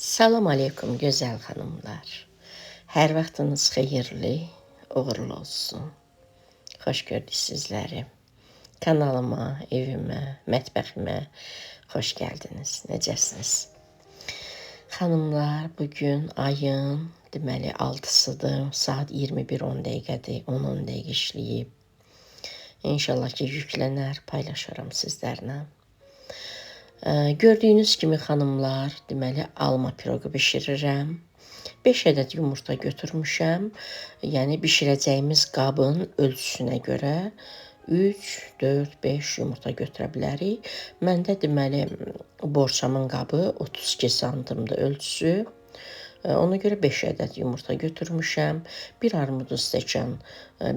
Salam aleykum gözəl xanımlar. Hər vaxtınız xeyirli, uğurlu olsun. Xoş gördük sizləri. Kanalıma, evimə, mətbəximə xoş gəldiniz. Necəsiniz? Xanımlar, bugün ayın deməli 6-sıdır. Saat 21:10 dəqiqədir. 10 dəqiqə işləyib. İnşallah ki, yüklənər, paylaşaram sizlərlə. Gördüyünüz kimi xanımlar, deməli alma piroqu bişirirəm. 5 ədəd yumurta götürmüşəm. Yəni bişirəcəyimiz qabın ölçüsünə görə 3, 4, 5 yumurta götürə bilərik. Məndə deməli borçamın qabı 32 santimdir ölçüsü. Ona görə 5 ədəd yumurta götürmüşəm. 1 armudlu stəkan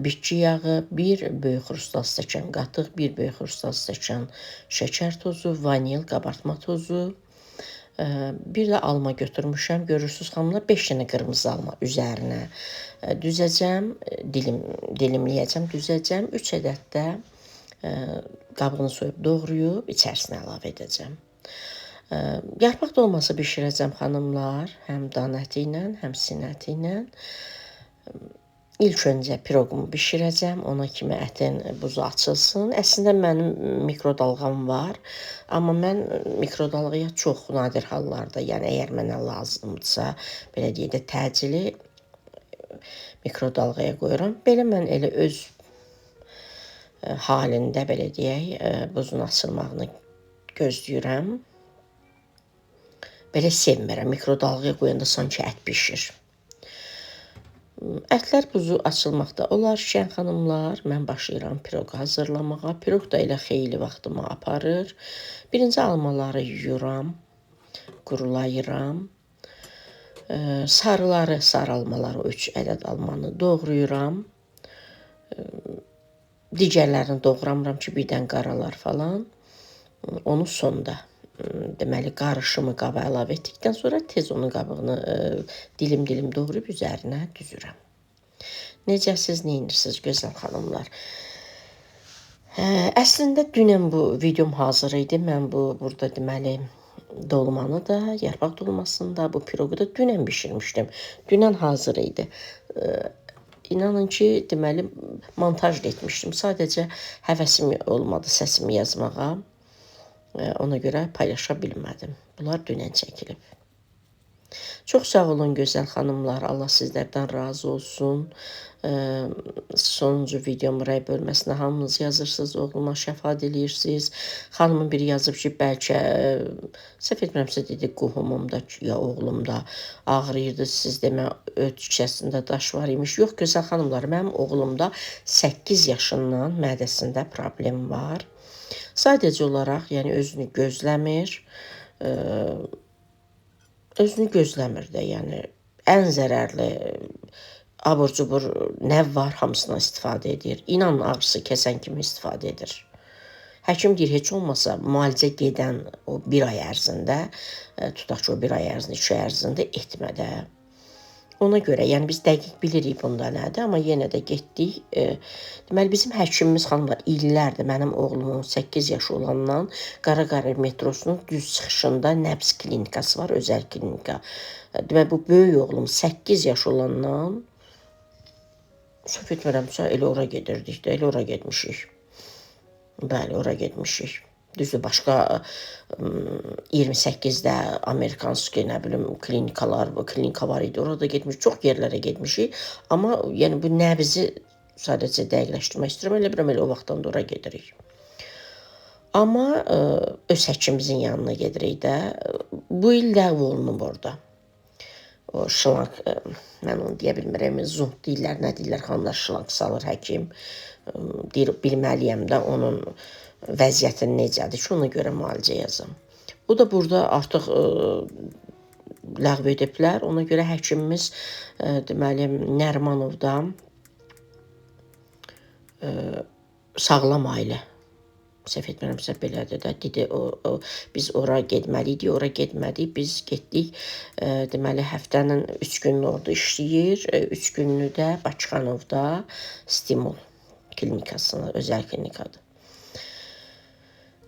bitki yağı, 1 böyük xrustal stəkan qatıq, 1 böyük xrustal stəkan şəkər tozu, vanil, qabartma tozu. Bir də alma götürmüşəm. Görürsünüz xanımlar, 5 dənə qırmızı alma üzərinə düzəcəm, dilimləyəcəm, düzəcəm. 3 ədəd də qabığını soyub doğrayıb içərisinə əlavə edəcəm. Yarpaq dolması bişirəcəm xanımlar, həm dan əti ilə, həm sin əti ilə. İlk öncə piroqumu bişirəcəm, ona kimi ətin buzu açılsın. Əslində mənim mikrodalğam var, amma mən mikrodalğaya çox nadir hallarda, yəni əgər mənə lazımdırsa, belə deyək də təcili mikrodalğaya qoyuram. Belə mən elə öz halında, belə deyək, buzun açılmağını gözləyirəm. Belə sevmirəm, mikrodalğaya qoyanda sanki ət bişir. Ətlər buzu açılmaqda olarkən xanımlar, mən başlayıram piroqu hazırlamağa. Piroq da elə xeyli vaxtımı aparır. Birinci almaları yuyuram, qurulayıram. Sarı almaları 3 ədəd almanı doğrayıram. Digərlərini doğramıram ki, birdən qaralar falan. Onu sonda, deməli qarışımı qaba əlavə etdikdən sonra tez onun qabığını dilim-dilim doğrayıb üzərinə düzürəm. Necəsiz, neyinirsiniz gözəl xanımlar? Əslində dünən bu videom hazır idi. Mən burada deməli dolmanı da, yarpaq dolmasını da, bu piroqu da dünən bişirmişdim. Dünən hazır idi. İnanın ki, deməli montaj etmişdim. Sadəcə həvəsim olmadı səsimi yazmağa. Ona görə paylaşa bilmədim. Bunlar dünən çəkilib. Çox sağ olun gözəl xanımlar. Allah sizlərdən razı olsun. Sonuncu videom rəy bölməsinə hamınız yazırsınız. Oğluma şəfa diləyirsiniz. Xanımın biri yazıb ki, bəlkə səhv etmirəmsə dedi, qohumumda ya oğlumda ağrıyırdı. Siz demə öd küçəsində daş var imiş. Yox gözəl xanımlar, mənim oğlumda 8 yaşından mədəsində problem var. Sadəcə olaraq, yəni özünü gözləmir. Özünü gözləmir də, yəni ən zərərli abur-cubur nə var, hamısından istifadə edir. İnan ağrısı kəsən kimi istifadə edir. Həkim deyir, heç olmasa müalicə gedən o 1 ay ərzində, tutaq ki, o 1 ay ərzində, 2 ay ərzində etmədə. Ona görə, yəni biz dəqiq bilirik bunda nədir, amma yenə də getdik. Deməli, bizim həkimimiz xanımlar illərdir mənim oğlumun 8 yaşı olandan Qaraqarı metrosunun düz çıxışında nəbz klinikası var, özəl klinika. Deməli, bu böyük oğlum 8 yaş olandan, səhv etmirəmsə, elə ora gedirdik də, elə ora getmişik. Bəli, ora getmişik. Düzdür, başqa 28-də Amerikanski, nə bilim, klinika var idi. Orada getmiş, çox yerlərə getmişik. Amma yəni bu nəbzi sadəcə dəqiqləşdirmək istəyirəm. Elə bilirəm, elə o vaxtdan da ora gedirik. Amma öz həkimimizin yanına gedirik də. Bu il ləğv olunub orada. O şlanq, mən onu deyə bilmirəm, zunt deyirlər, nə deyirlər, xanımlar şlanq salır həkim. Deyir, bilməliyəm də onun vəziyyətin necədir ki, ona görə müalicə yazım. O da burada artıq ləğv ediblər. Ona görə həkimimiz deməli Nərimanovda sağlam ailə, səhv etmirəmsə belədir də, dedi, biz ora getməliydik, ora getmədik, biz getdik, deməli həftənin 3 gününü orada işləyir, 3 gününü də Bakıxanovda Stimul klinikasına, özəl klinikadır.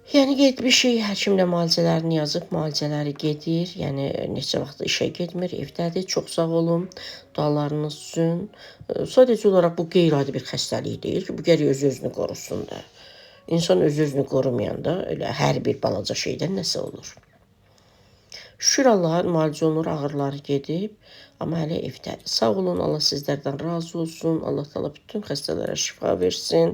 Yəni getmişik, həkim də müalicələrini yazıb, müalicələri gedir. Yəni neçə vaxt işə getmir, evdədir. Çox sağ olun, dualarınız üçün. Sadəcə olaraq bu qeyri-adi bir xəstəlik deyil ki, bu gərək öz-özünü qorusun da. İnsan öz-özünü qorumayanda elə hər bir balaca şeydən nəsə olur. Şükür Allaha müalicə olunur, ağrıları gedib, amma hələ evdədir. Sağ olun, Allah sizlərdən razı olsun. Allah təala bütün xəstələrə şifa versin.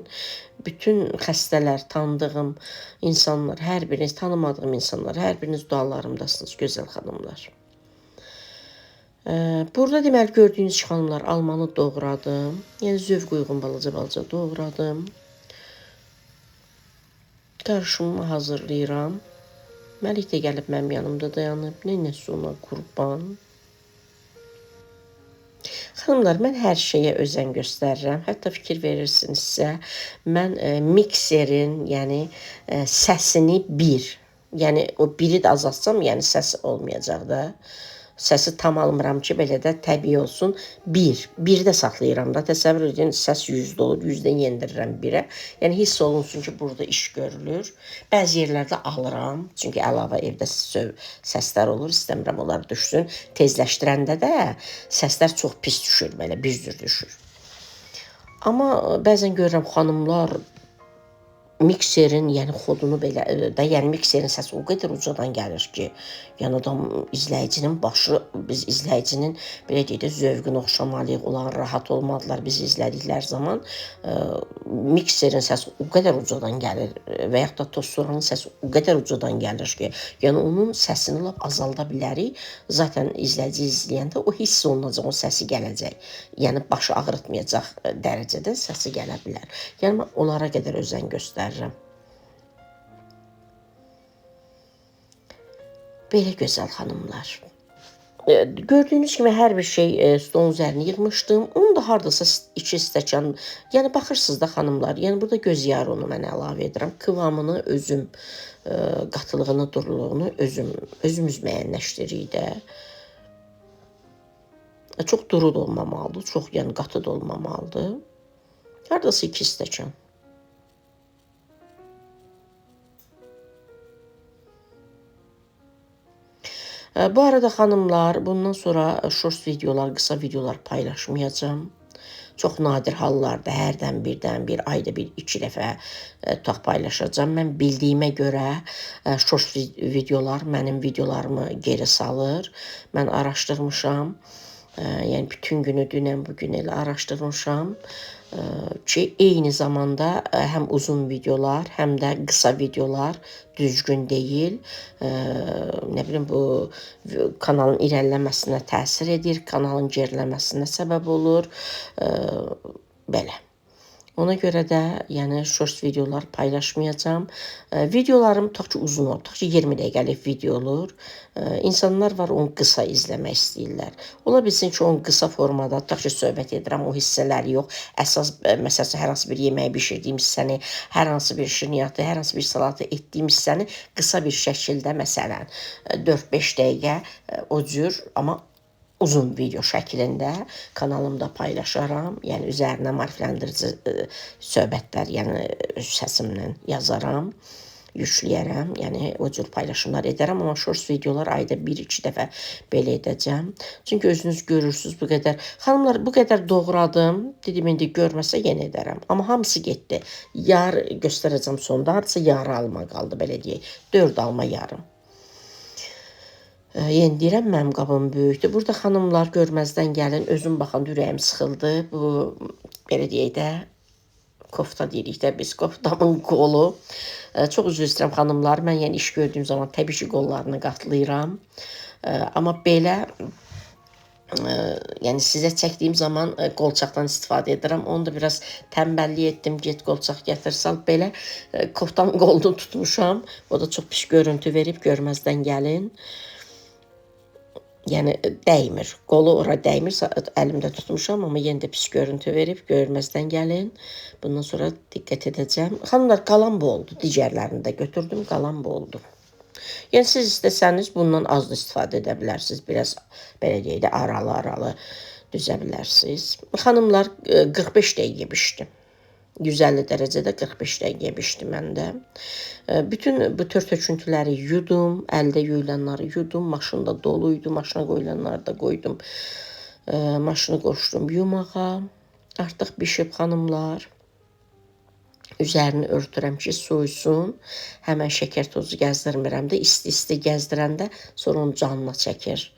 Bütün xəstələr, tanıdığım insanlar, hər biriniz, tanımadığım insanlar, hər biriniz dualarımdasınız, gözəl xanımlar. Burada deməli gördüyünüz xanımlar, almanı doğradım. Yəni zövq uyğun balaca doğradım. Qarışımımı hazırlayıram. Məlik də gəlib mənim yanımda dayanıb. Nənəsi ona qurban. Xanımlar, mən hər şeyə özən göstərirəm. Hətta fikir verirsinizsə, mən mikserin, yəni səsini bir, yəni o biri də azaltsam, yəni səs olmayacaq da. Səsi tam almıram ki, belə də təbii olsun. Bir də saxlayıram da. Təsəvvür edin, səs 100 olur, 100-dən yendirirəm 1-ə. Yəni hiss olunsun ki, burada iş görülür. Bəzi yerlərdə alıram, çünki əlavə evdə səslər olur, istəmirəm onlar düşsün. Tezləşdirəndə də səslər çox pis düşür, belə bir cür düşür. Amma bəzən görürəm xanımlar mikserin, yəni xodunu belə də, yəni mikserin səsi o qədər ucadan gəlir ki, yəni adam izləyicinin başı, biz izləyicinin belə deyək də zövqünə oxşamalıyıq, onlar rahat olmadılar bizi izlədikləri zaman. Mikserin səsi o qədər ucadan gəlir və yaxud da tostoranın səsi o qədər ucadan gəlir ki, yəni onun səsini lap azalda bilərik. Zaten izləyici izləyəndə o hiss olunacaq, o səsi gələcək. Yəni başı ağrıtmayacaq dərəcədə səsi gələ bilər. Yəni mən onlara qədər özən göstərirəm. Belə gözəl xanımlar. Gördüyünüz kimi hər bir şey stolun üzərini yığmışdım. Onu da hardasa 2 stəkan, yəni baxırsınız da xanımlar, yəni burada göz yağı onu mən əlavə edirəm. Kıvamını özüm, qatılığını, duruluğunu özümüz müəyyənləşdiririk də. Çox duru da olmamalıdır, çox yəni qatı da olmamalıdır. Hardasa 2 stəkan. Bu arada xanımlar, bundan sonra short videolar, qısa videolar paylaşmayacağım. Çox nadir hallarda hərdən birdən bir ayda bir, 2 dəfə tutaq paylaşacağım. Mən bildiyimə görə short videolar mənim videolarımı geri salır. Mən araşdırmışam. Yəni bütün günü dünən bugün elə araşdırmışam ki, eyni zamanda həm uzun videolar, həm də qısa videolar düzgün deyil. Nə bilim, bu kanalın irəliləməsinə təsir edir, kanalın geriləməsinə səbəb olur. Belə. Ona görə də yəni short videolar paylaşmayacağım. Videolarım tutaq ki uzun olur, tutaq ki 20 dəqiqəlik video olur. İnsanlar var, onu qısa izləmək istəyirlər. Ola bilsin ki, onu qısa formada, tutaq ki söhbət edirəm, o hissələri yox. Əsas, məsələn, hər hansı bir yeməyi bişirdiyim hissəni, hər hansı bir şirniyyatı, hər hansı bir salatı etdiyim hissəni qısa bir şəkildə, məsələn, 4-5 dəqiqə o cür, amma uzun video şəklində kanalımda paylaşaram. Yəni üzərinə maarifləndirici söhbətlər, yəni öz səsimlə yazaram, yükləyərəm. Yəni o cür paylaşımlar edərəm, amma short videolar ayda 1-2 dəfə belə edəcəm. Çünki özünüz görürsünüz bu qədər. Xanımlar, bu qədər doğradım. Dedim indi görməsə yenə edərəm. Amma hamısı getdi. Yar göstərəcəm sonda. Hardasa yarı alma qaldı, belə deyək. 4 alma yarım. Yenə deyirəm, mənim qabım böyükdür. Burada xanımlar görməzdən gəlin, özüm baxan ürəyim sıxıldı. Bu, belə deyək də, kofta deyirik də, biz koftamın qolu. Çox üzr istəyirəm xanımlar, mən yəni iş gördüyüm zaman təbii ki qollarını qatlayıram. Amma belə, yəni sizə çəkdiyim zaman qolçaqdan istifadə edirəm. Onu da biraz təmbəllik etdim, get qolçaq gətir sal. Belə koftanın qolunu tutmuşam. O da çox pis görüntü verib, görməzdən gəlin. Yəni dəymir, qolu ora dəymir, əlimdə tutmuşam, amma yenə də pis görüntü verib, görməzdən gəlin. Bundan sonra diqqət edəcəm. Xanımlar, qalan bu oldu, digərlərini də götürdüm, qalan bu oldu. Yəni siz istəsəniz bundan az da istifadə edə bilərsiniz, biraz belə deyək də aralı düzə bilərsiniz. Xanımlar, 45 dəqiqə bişdi. 150 dərəcədə 45 dəqiqə bişdi məndə. Bütün bu tör töküntüləri yudum, əldə yuyulanları yudum, maşında doluydu, maşına qoyulanları da qoydum. Maşını qoşdum yumağa. Artıq bişib xanımlar. Üzərini örtürəm ki, soysun. Həmən şəkər tozu gəzdirmirəm də, isti-isti gəzdirəndə sonra onun canına çəkir.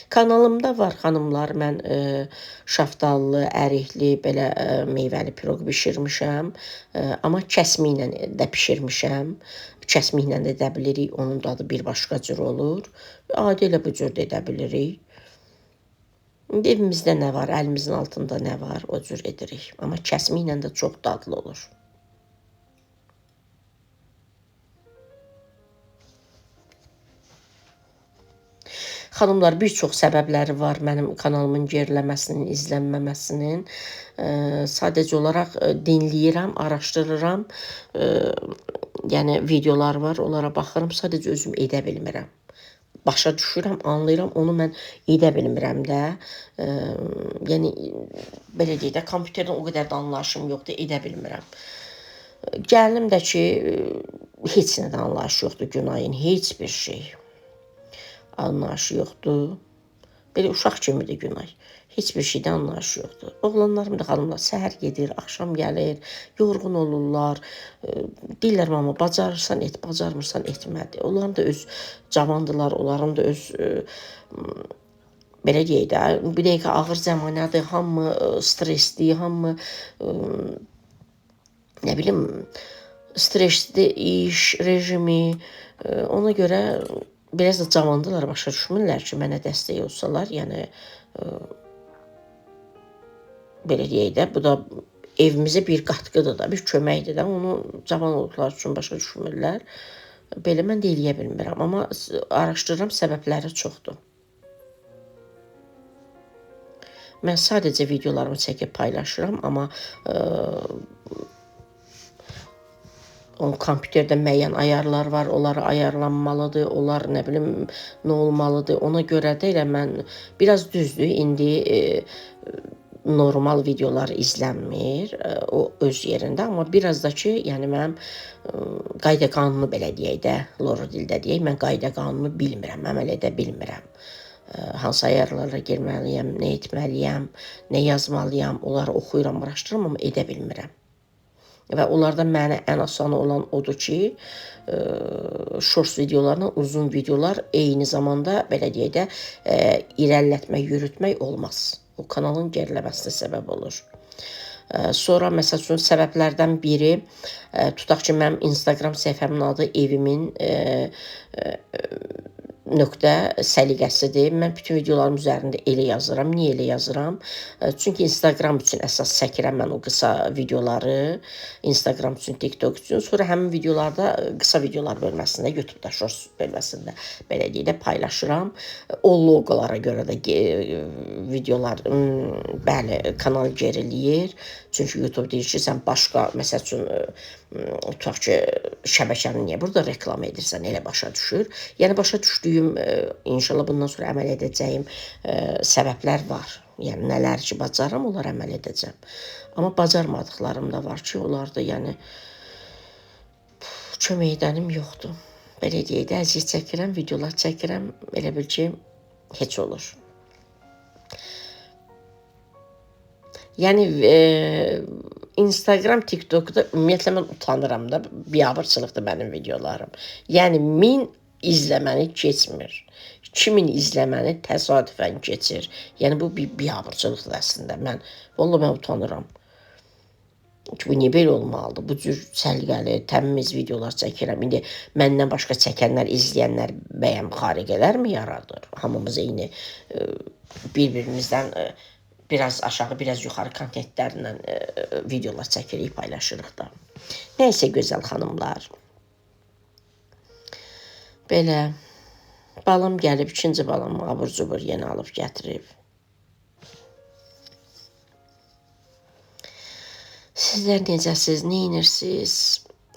Kanalımda var xanımlar, mən şaftallı, ərikli, belə meyvəli piroq bişirmişəm. Amma kəsmiklə də bişirmişəm. Kəsmiklə də edə bilirik, onun dadı bir başqa cür olur. Adi elə bu cür də edə bilirik. Evimizdə nə var, əlimizin altında nə var, o cür edirik. Amma kəsmiklə də çox dadlı olur. Xanımlar, bir çox səbəbləri var mənim kanalımın geriləməsinin, izlənməməsinin. Sadəcə olaraq dinləyirəm, araşdırıram. Yəni videolar var, onlara baxıram, sadəcə özüm edə bilmirəm. Başa düşürəm, anlayıram, onu mən edə bilmirəm də. Yəni, belə deyək də, kompüterdən o qədər də anlayışım yoxdur, edə bilmirəm. Gəlinim də ki, heç nədən anlayışı yoxdur Günayın, heç bir şey. Anlayışı yoxdur. Belə uşaq kimidir Günay. Heç bir şeydən anlayışı yoxdur. Oğlanlarım da xanımlar səhər gedir, axşam gəlir, yorğun olurlar. Deyirlər, mama, bacarırsan et, bacarmırsan etmədi. Onların da öz cavandılar, onların da öz belə deyək də, bir dəqiqə ağır zəmanədir, hamı stresli, hamı nə bilim, stresli iş rejimi. Ona görə biraz da cavandılar, başa düşmürlər ki, mənə dəstək olsalar, yəni belə deyək də, bu da evimizə bir qatqıdır da, bir köməkdir də, onu cavan olduqları üçün başa düşmürlər. Belə mən də eləyə bilmirəm, amma araşdırıram, səbəbləri çoxdur. Mən sadəcə videolarımı çəkib paylaşıram, amma onun kompüterdə müəyyən ayarlar var, onları ayarlanmalıdır, onlar nə bilim nə olmalıdır. Ona görə də elə mən biraz düzdür, indi normal videolar izlənmir, o öz yerində, amma biraz da ki, yəni mənim qayda qanunu belə deyək də, loro dildə deyək, mən qayda qanunu bilmirəm, əməl edə bilmirəm. Hansı ayarlara girməliyəm, nə etməliyəm, nə yazmalıyam, onları oxuyuram, araşdırıram, amma edə bilmirəm. Və onlardan mənə ən asanı olan odur ki, shorts videolarla uzun videolar eyni zamanda, belə deyək də, irəlilətmək, yürütmək olmaz. O kanalın geriləməsinə səbəb olur. Sonra, məsəl üçün, səbəblərdən biri, tutaq ki, mənim Instagram səhifəmin adı evimin nöqtə səliqəsidir. Mən bütün videolarım üzərində elə yazıram. Niyə elə yazıram? Çünki Instagram üçün əsas çəkirəm mən o qısa videoları. Instagram üçün, TikTok üçün. Sonra həmin videolarda qısa videolar bölməsində, YouTube'da shorts bölməsində belə deyək də paylaşıram. O loqolara görə də videolar, bəli, kanal geriləyir. Çünki YouTube deyir ki, sən başqa, məsəl üçün, tutaq ki, şəbəkəni niyə burada reklam edirsən, elə başa düşür. Yəni, başa düşdüyüm, inşallah bundan sonra əməl edəcəyim səbəblər var. Yəni, nələr ki, bacarıram, onları əməl edəcəm. Amma bacarmadıqlarım da var ki, onlar da, yəni, kömək edənim yoxdur. Belə deyək də, əziyyət çəkirəm, videolar çəkirəm, elə bil ki, heç olur. Yəni, Instagram, TikTok'da ümumiyyətlə mən utanıram da, biabırçılıqdır mənim videolarım. Yəni, 1000 izləməni keçmir. 2000 izləməni təsadüfən keçir. Yəni, bu bir biabırçılıqdır əslində. Vallahi mən utanıram. Bu niyə belə olmalıdır? Bu cür səliqəli, təmiz videolar çəkirəm. İndi məndən başqa çəkənlər, izləyənlər bəyəm xariqələr mi yaradır? Hamımız eyni bir-birimizdən biraz aşağı, biraz yuxarı kontentlərlə videolar çəkirik, paylaşırıq da. Nəysə, gözəl xanımlar. Belə, balım gəlib, ikinci balım abur-cubur yenə alıb gətirib. Sizlər necəsiz, neyinirsiniz?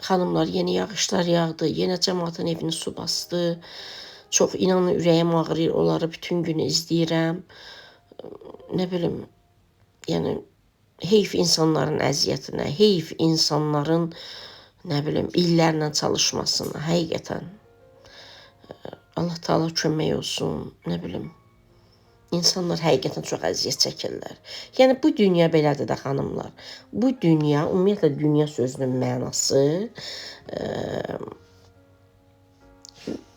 Xanımlar, yeni yağışlar yağdı, yenə cəmaatın evini su bastı. Çox inanın ürəyim ağrıyır, onları bütün günü izləyirəm. Nə bilim, yəni heyf insanların əziyyətinə, heyf insanların nə bilim illərlə çalışmasına, həqiqətən Allah Taala kömək olsun, nə bilim. İnsanlar həqiqətən çox əziyyət çəkirlər. Yəni bu dünya belədir də xanımlar. Bu dünya, ümumiyyətlə dünya sözünün mənası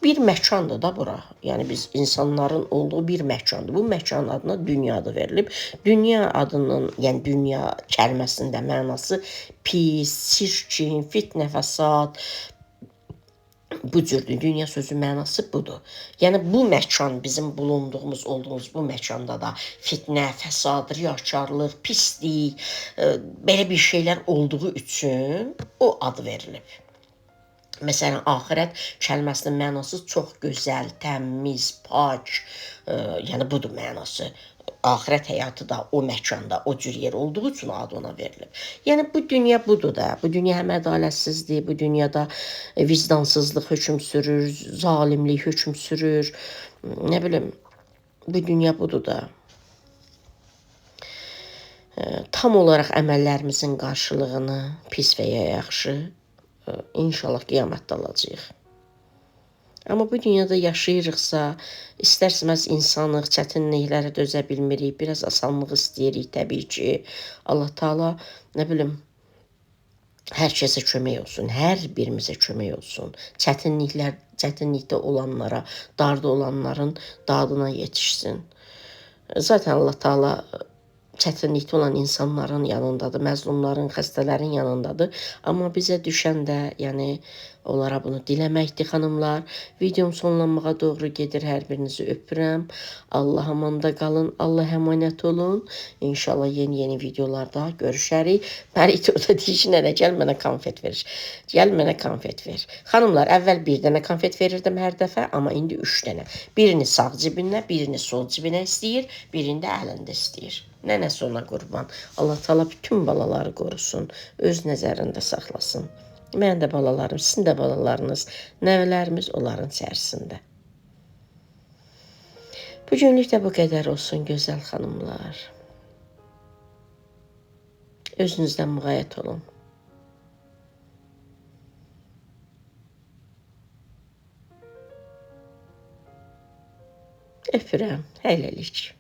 bir məkandır da bura. Yəni biz insanların olduğu bir məkandır. Bu məkanın adına dünya adı verilib. Dünya adının, yəni dünya kəlməsinin də mənası pis, çirkin, fitnə, fəsad, bu cürdür. Dünya sözü mənası budur. Yəni bu məkan, bizim bulunduğumuz, olduğumuz bu məkanda da fitnə, fəsad, riyakarlıq, pislik, belə bir şeylər olduğu üçün o ad verilib. Məsələn, axirət kəlməsinin mənası çox gözəl, təmiz, pak, yəni budur mənası. Axirət həyatı da o məkanda, o cür yer olduğu üçün adı ona verilib. Yəni bu dünya budur da. Bu dünya həm ədalətsizdir, bu dünyada vicdansızlıq hökm sürür, zalimlik hökm sürür. Nə bilim, bu dünya budur da. Tam olaraq əməllərimizin qarşılığını pis və ya yaxşı İnşallah qiyamətdə alacağıq. Amma bu dünyada yaşayırıqsa, istərsəməz insanıq, çətinliklərə dözə bilmirik, biraz asanlıq istəyirik təbii ki. Allah Taala, nə bilim, hər kəsə kömək olsun, hər birimizə kömək olsun. Çətinlikdə olanlara, darda olanların dadına yetişsin. Zaten Allah Taala çətinlikdə olan insanların yanındadır, məzlumların, xəstələrin yanındadır. Amma bizə düşən də, yəni onlara bunu diləməkdir xanımlar. Videom sonlanmağa doğru gedir, hər birinizi öpürəm. Allah amanda qalın, Allah əmanət olun. İnşallah yeni videolarda görüşərik. Mərik orada deyir ki, nənə gəl mənə konfet ver. Gəl mənə konfet ver. Xanımlar, əvvəl bir dənə konfet verirdim hər dəfə, amma indi 3 dənə. Birini sağ cibinə, birini sol cibinə istəyir, birini də əlində istəyir. Nənəsi ona qurban. Allah Taala bütün balaları qorusun, öz nəzərində saxlasın. Mən də balalarım, sizin də balalarınız, nəvələrimiz onların içərisində. Bugünlük də bu qədər olsun, gözəl xanımlar. Özünüzdən müğayət olun. Öpürəm, hələlik.